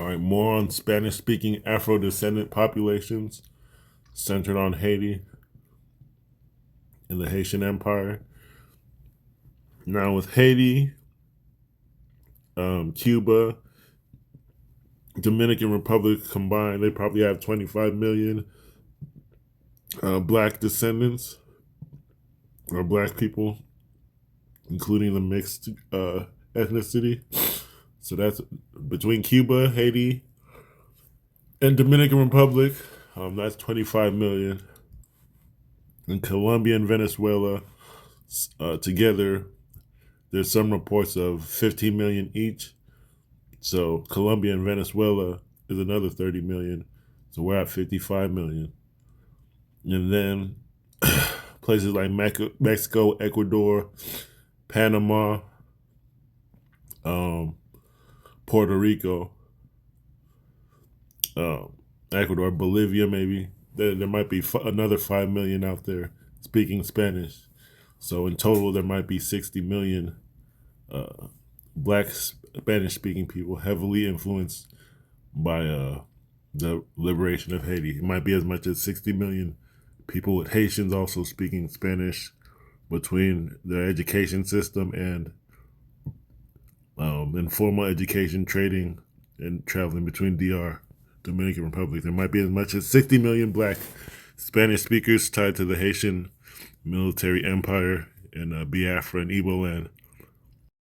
All right, more on Spanish-speaking Afro-descendant populations centered on Haiti and the Haitian Empire. Now with Haiti, Cuba, Dominican Republic combined, they probably have 25 million black descendants or black people, including the mixed ethnicity. So that's between Cuba, Haiti, and Dominican Republic. That's 25 million. And Colombia and Venezuela together, there's some reports of 15 million each. So Colombia and Venezuela is another 30 million. So we're at 55 million. And then places like Mexico, Ecuador, Panama, Puerto Rico, Ecuador, Bolivia, maybe. There might be another 5 million out there speaking Spanish. So in total, there might be 60 million black Spanish-speaking people heavily influenced by the liberation of Haiti. It might be as much as 60 million people with Haitians also speaking Spanish between their education system and informal education, trading, and traveling between DR, Dominican Republic. There might be as much as 60 million black Spanish speakers tied to the Haitian military empire in Biafra and Igbo land.